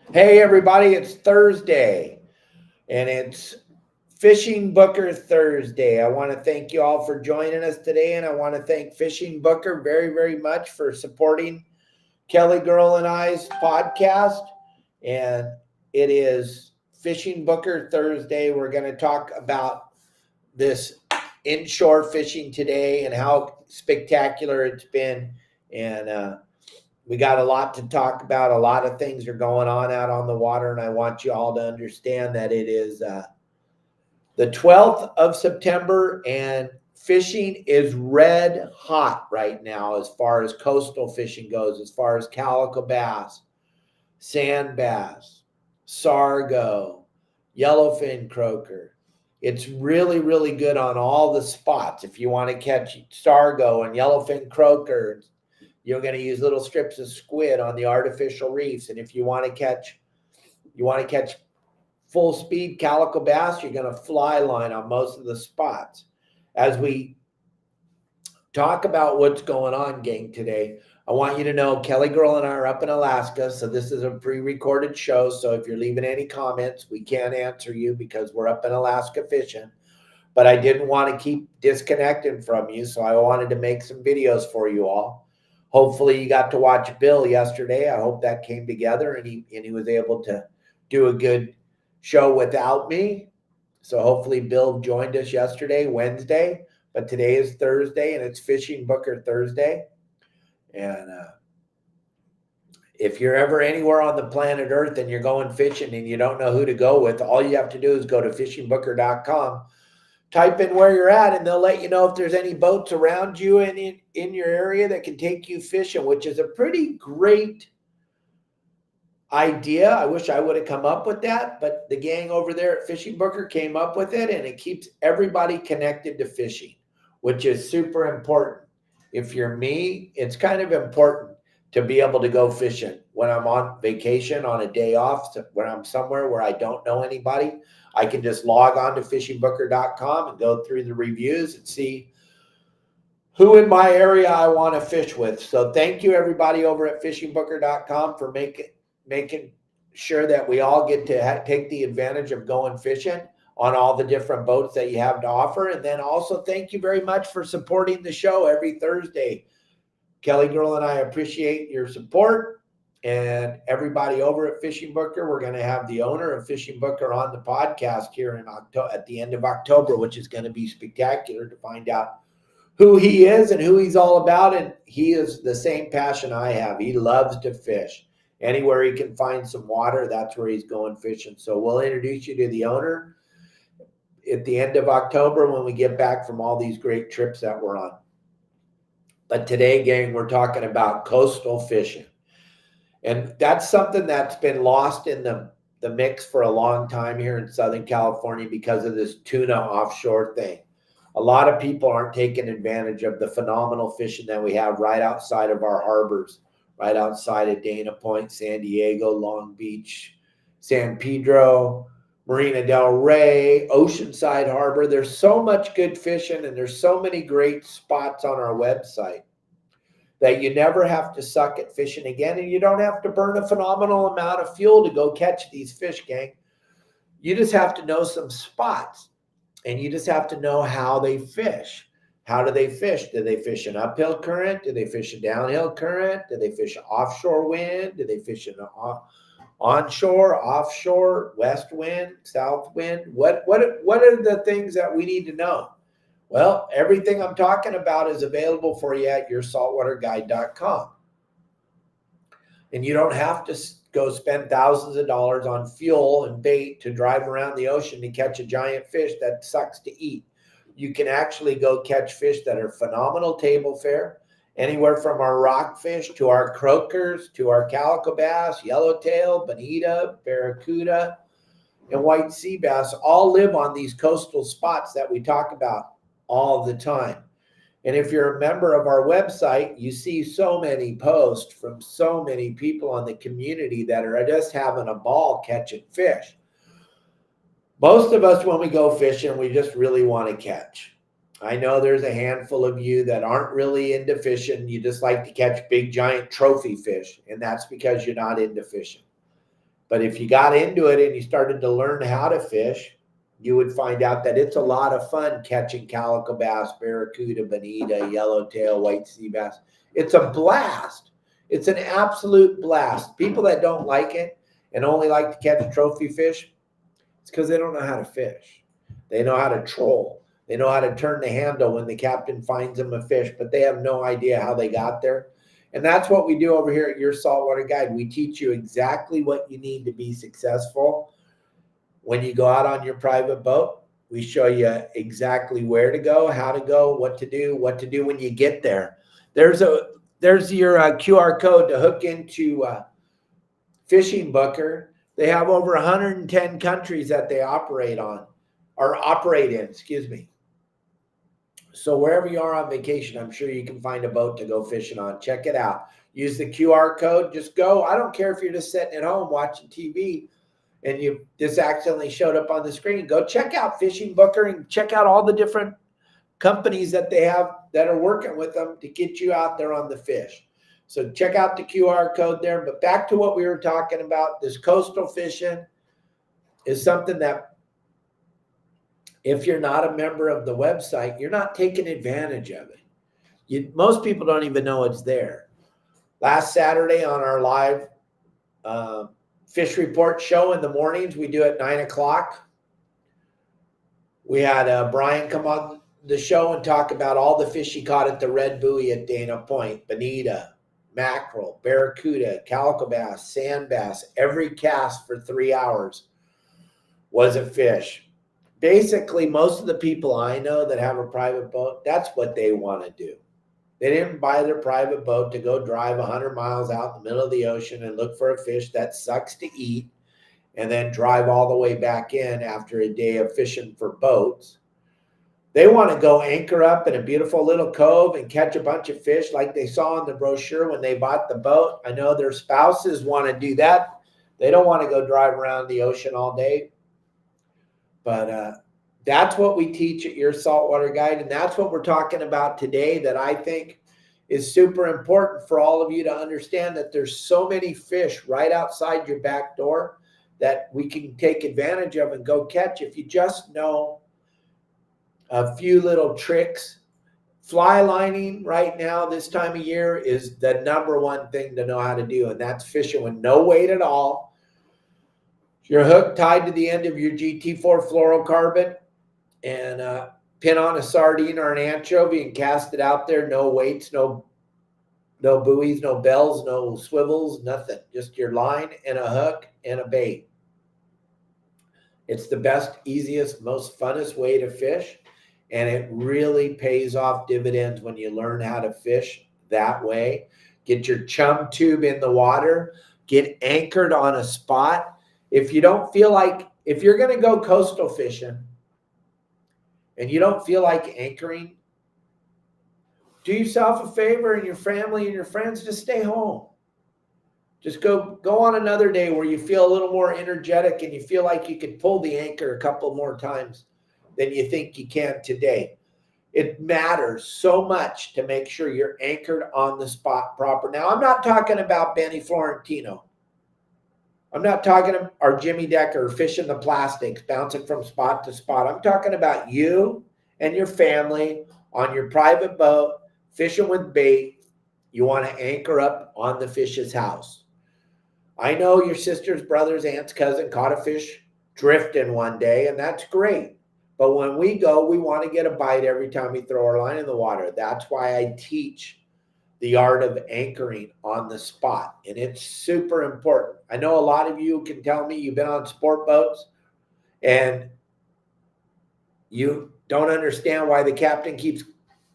Hey, everybody, it's Thursday and it's Fishing Booker Thursday. I want to thank you all for joining us today, and I want to thank Fishing Booker very, very much for supporting KellyGirl and I's podcast. And it is Fishing Booker Thursday. We're going to talk about this inshore fishing today and how spectacular it's been. And we got a lot to talk about. A lot of things are going on out on the water, and I want you all to understand that it is the 12th of September, and fishing is red hot right now as far as coastal fishing goes, as far as calico bass, sand bass, sargo, yellowfin croaker. It's really, really good on all the spots. If you want to catch sargo and yellowfin croaker, you're going to use little strips of squid on the artificial reefs. And if you want to catch full speed calico bass, you're going to fly line on most of the spots. As we talk about what's going on, gang, today, I want you to know KellyGirl and I are up in Alaska. So this is a pre-recorded show. So if you're leaving any comments, we can't answer you because we're up in Alaska fishing. But I didn't want to keep disconnecting from you. So I wanted to make some videos for you all. Hopefully you got to watch Bill yesterday. I hope that came together and he was able to do a good show without me. So hopefully Bill joined us yesterday, Wednesday, but today is Thursday and it's Fishing Booker Thursday. And if you're ever anywhere on the planet Earth and you're going fishing and you don't know who to go with, all you have to do is go to fishingbooker.com. Type in where you're at, and they'll let you know if there's any boats around you and in your area that can take you fishing, which is a pretty great idea. I wish I would have come up with that, but the gang over there at Fishing Booker came up with it, and it keeps everybody connected to fishing, which is super important. If you're me, it's kind of important to be able to go fishing when I'm on vacation, on a day off, when I'm somewhere where I don't know anybody. I can just log on to fishingbooker.com and go through the reviews and see who in my area I want to fish with. So thank you, everybody over at fishingbooker.com, for making sure that we all get to take the advantage of going fishing on all the different boats that you have to offer. And then also thank you very much for supporting the show every Thursday. KellyGirl and I appreciate your support. And everybody over at Fishing Booker, we're going to have the owner of Fishing Booker on the podcast here in October, at the end of October, which is going to be spectacular to find out who he is and who he's all about. And he is the same passion I have. He loves to fish. Anywhere he can find some water, that's where he's going fishing. So we'll introduce you to the owner at the end of October when we get back from all these great trips that we're on. But today, gang, we're talking about coastal fishing. And that's something that's been lost in the mix for a long time here in Southern California because of this tuna offshore thing. A lot of people aren't taking advantage of the phenomenal fishing that we have right outside of our harbors, right outside of Dana Point, San Diego, Long Beach, San Pedro, Marina del Rey, Oceanside Harbor. There's so much good fishing, and there's so many great spots on our website that you never have to suck at fishing again, and you don't have to burn a phenomenal amount of fuel to go catch these fish, gang. You just have to know some spots, and you just have to know how they fish. How do they fish? Do they fish an uphill current? Do they fish a downhill current? Do they fish an offshore wind? Do they fish an onshore, offshore, west wind, south wind? What are the things that we need to know? Well, everything I'm talking about is available for you at yoursaltwaterguide.com. And you don't have to go spend thousands of dollars on fuel and bait to drive around the ocean to catch a giant fish that sucks to eat. You can actually go catch fish that are phenomenal table fare, anywhere from our rockfish to our croakers to our calico bass, yellowtail, bonita, barracuda, and white sea bass all live on these coastal spots that we talk about all the time. And if you're a member of our website, you see so many posts from so many people on the community that are just having a ball catching fish. Most of us, when we go fishing, we just really want to catch. I know there's a handful of you that aren't really into fishing. You just like to catch big, giant trophy fish, and that's because you're not into fishing. But if you got into it and you started to learn how to fish, you would find out that it's a lot of fun catching calico bass, barracuda, bonita, yellowtail, white sea bass. It's a blast. It's an absolute blast. People that don't like it and only like to catch trophy fish, it's because they don't know how to fish. They know how to troll. They know how to turn the handle when the captain finds them a fish, but they have no idea how they got there. And that's what we do over here at Your Saltwater Guide. We teach you exactly what you need to be successful. When you go out on your private boat, we show you exactly where to go, how to go, what to do when you get there. There's your QR code to hook into Fishing Booker. They have over 110 countries that they operate in, excuse me. So wherever you are on vacation, I'm sure you can find a boat to go fishing on. Check it out. Use the QR code. Just go. I don't care if you're just sitting at home watching TV and you just accidentally showed up on the screen. Go check out Fishing Booker and check out all the different companies that they have that are working with them to get you out there on the fish. So check out the QR code there. But back to what we were talking about, this coastal fishing is something that if you're not a member of the website, you're not taking advantage of it. Most people don't even know it's there. Last Saturday on our live fish report show in the mornings, we do at 9 o'clock. We had Brian come on the show and talk about all the fish he caught at the Red Buoy at Dana Point: bonita, mackerel, barracuda, calico bass, sand bass. Every cast for 3 hours was a fish. Basically, most of the people I know that have a private boat, that's what they want to do. They didn't buy their private boat to go drive 100 miles out in the middle of the ocean and look for a fish that sucks to eat and then drive all the way back in after a day of fishing for boats. They want to go anchor up in a beautiful little cove and catch a bunch of fish like they saw in the brochure when they bought the boat. I know their spouses want to do that. They don't want to go drive around the ocean all day. But that's what we teach at Your Saltwater Guide, and that's what we're talking about today that I think is super important for all of you to understand, that there's so many fish right outside your back door that we can take advantage of and go catch if you just know a few little tricks. Fly lining right now this time of year is the #1 thing to know how to do, and that's fishing with no weight at all. Your hook tied to the end of your GT4 fluorocarbon and pin on a sardine or an anchovy and cast it out there. No weights, no buoys, no bells, no swivels, nothing. Just your line and a hook and a bait. It's the best, easiest, most funnest way to fish, and it really pays off dividends when you learn how to fish that way. Get your chum tube in the water, get anchored on a spot. If you don't feel like, if you're going to go coastal fishing and you don't feel like anchoring, do yourself a favor and your family and your friends, just stay home. Just go on another day where you feel a little more energetic and you feel like you could pull the anchor a couple more times than you think you can today. It matters so much to make sure you're anchored on the spot proper. Now, I'm not talking about Benny Florentino. I'm not talking or Jimmy Decker fishing the plastics, bouncing from spot to spot. I'm talking about you and your family on your private boat, fishing with bait. You want to anchor up on the fish's house. I know your sisters, brothers, aunts, cousin caught a fish drifting one day, and that's great. But when we go, we want to get a bite every time we throw our line in the water. That's why I teach the art of anchoring on the spot, and it's super important. I know a lot of you can tell me you've been on sport boats and you don't understand why the captain keeps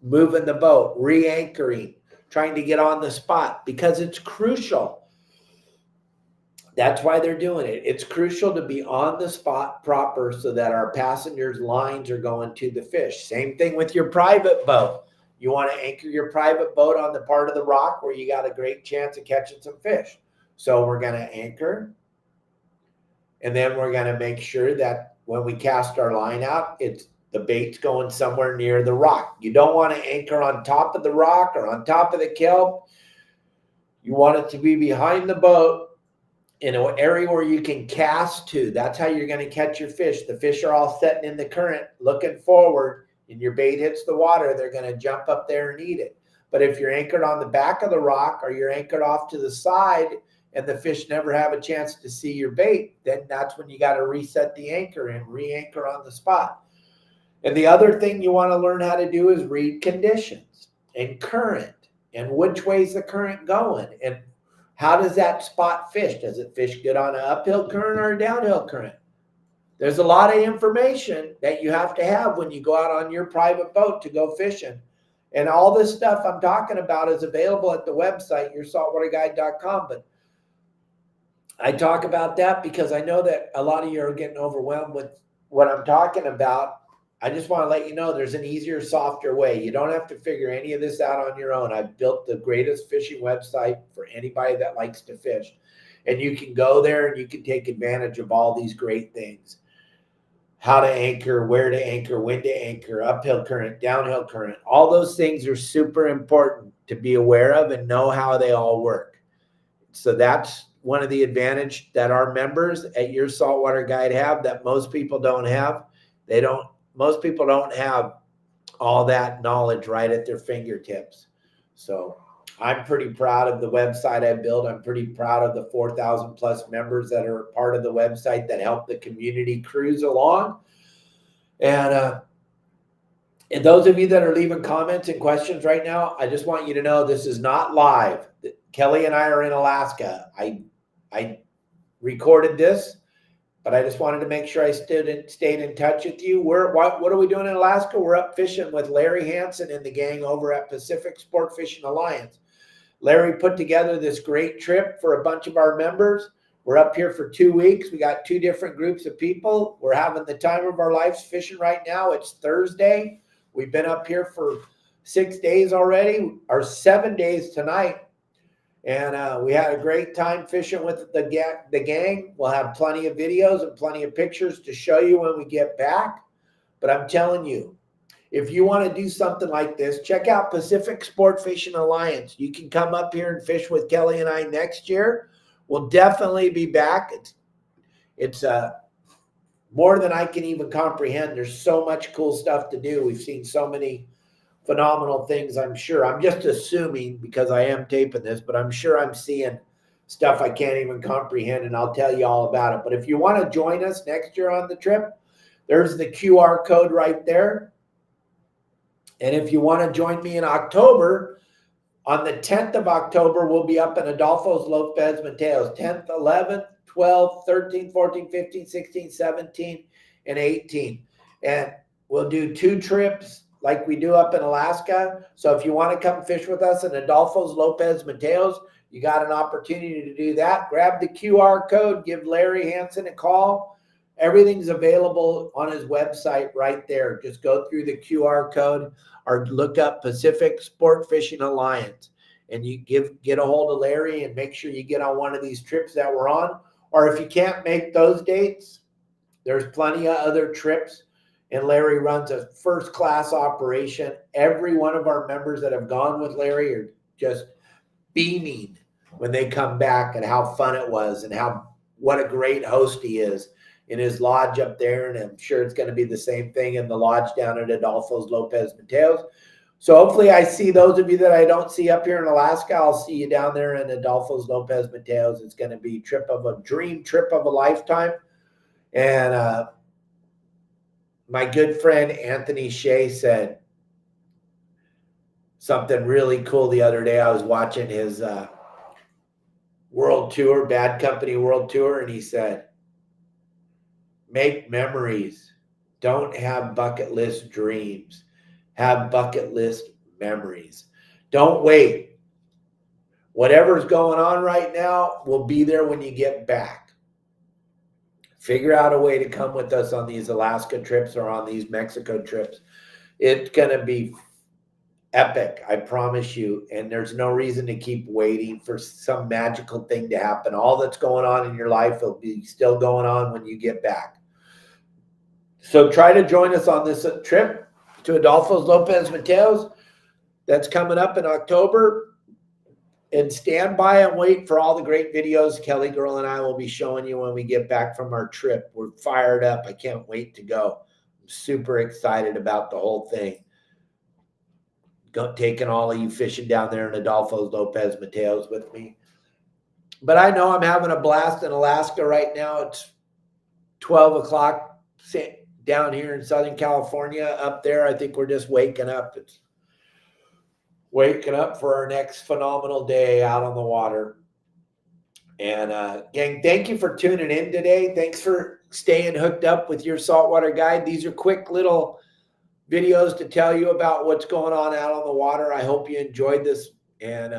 moving the boat, re-anchoring, trying to get on the spot, because it's crucial. That's why they're doing it. It's crucial to be on the spot proper so that our passengers' lines are going to the fish. Same thing with your private boat. You want to anchor your private boat on the part of the rock where you got a great chance of catching some fish. So we're going to anchor, and then we're going to make sure that when we cast our line out, the bait's going somewhere near the rock. You don't want to anchor on top of the rock or on top of the kelp. You want it to be behind the boat in an area where you can cast to. That's how you're going to catch your fish. The fish are all sitting in the current, looking forward, and your bait hits the water, they're going to jump up there and eat it. But if you're anchored on the back of the rock or you're anchored off to the side and the fish never have a chance to see your bait, then that's when you got to reset the anchor and re-anchor on the spot. And the other thing you want to learn how to do is read conditions and current and which way's the current going and how does that spot fish? Does it fish good on an uphill current or a downhill current? There's a lot of information that you have to have when you go out on your private boat to go fishing. And all this stuff I'm talking about is available at the website, yoursaltwaterguide.com. But I talk about that because I know that a lot of you are getting overwhelmed with what I'm talking about. I just want to let you know there's an easier, softer way. You don't have to figure any of this out on your own. I've built the greatest fishing website for anybody that likes to fish. And you can go there and you can take advantage of all these great things. How to anchor, where to anchor, when to anchor, uphill current, downhill current. All those things are super important to be aware of and know how they all work. So that's one of the advantages that our members at Your Saltwater Guide have that most people don't have. Most people don't have all that knowledge right at their fingertips. So I'm pretty proud of the website I built. I'm pretty proud of the 4,000 plus members that are part of the website that help the community cruise along. And those of you that are leaving comments and questions right now, I just want you to know this is not live. Kelly and I are in Alaska. I recorded this, but I just wanted to make sure I stayed in touch with you. What are we doing in Alaska? We're up fishing with Larry Hansen and the gang over at Pacific Sport Fishing Alliance. Larry put together this great trip for a bunch of our members. We're up here for 2 weeks. We got 2 different groups of people. We're having the time of our lives fishing right now. It's Thursday. We've been up here for 6 days already, or 7 days tonight. And we had a great time fishing with the gang. We'll have plenty of videos and plenty of pictures to show you when we get back. But I'm telling you, if you want to do something like this, check out Pacific Sport Fishing Alliance. You can come up here and fish with Kelly and I next year. We'll definitely be back. It's more than I can even comprehend. There's so much cool stuff to do. We've seen so many phenomenal things, I'm sure. I'm just assuming because I am taping this, but I'm sure I'm seeing stuff I can't even comprehend, and I'll tell you all about it. But if you want to join us next year on the trip, there's the QR code right there. And if you want to join me in October, on the 10th of October, we'll be up in Adolfo's Lopez Mateos, 10th, 11th, 12th, 13th, 14th, 15th, 16th, 17th, and 18th. And we'll do 2 trips like we do up in Alaska. So if you want to come fish with us in Adolfo's Lopez Mateos, you got an opportunity to do that. Grab the QR code, give Larry Hansen a call. Everything's available on his website right there. Just go through the QR code or look up Pacific Sport Fishing Alliance, and you get a hold of Larry and make sure you get on one of these trips that we're on. Or if you can't make those dates, there's plenty of other trips, and Larry runs a first-class operation. Every one of our members that have gone with Larry are just beaming when they come back and how fun it was and what a great host he is in his lodge up there. And I'm sure it's going to be the same thing in the lodge down at Adolfo's Lopez Mateos. So hopefully I see those of you that I don't see up here in Alaska. I'll see you down there in Adolfo's Lopez Mateos. It's going to be trip of a lifetime. And my good friend Anthony Shea said something really cool the other day. I was watching his world tour, Bad Company World Tour, and he said, make memories. Don't have bucket list dreams. Have bucket list memories. Don't wait. Whatever's going on right now will be there when you get back. Figure out a way to come with us on these Alaska trips or on these Mexico trips. It's going to be epic, I promise you. And there's no reason to keep waiting for some magical thing to happen. All that's going on in your life will be still going on when you get back. So try to join us on this trip to Adolfo's Lopez Mateos. That's coming up in October. And stand by and wait for all the great videos KellyGirl and I will be showing you when we get back from our trip. We're fired up. I can't wait to go. I'm super excited about the whole thing. Taking all of you fishing down there in Adolfo Lopez Mateos with me. But I know I'm having a blast in Alaska right now. It's 12 o'clock down here in Southern California. Up there, I think we're just waking up. It's waking up for our next phenomenal day out on the water. And gang, thank you for tuning in today. Thanks for staying hooked up with your saltwater guide. These are quick little videos to tell you about what's going on out on the water. I hope you enjoyed this, and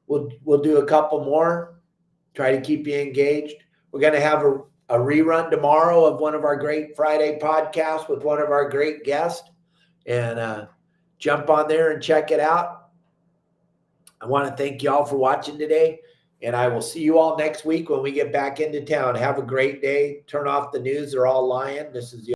we'll do a couple more. Try to keep you engaged. We're going to have a rerun tomorrow of one of our great Friday podcasts with one of our great guests, and jump on there and check it out. I want to thank you all for watching today, and I will see you all next week when we get back into town. Have a great day. Turn off the news. They're all lying. This is the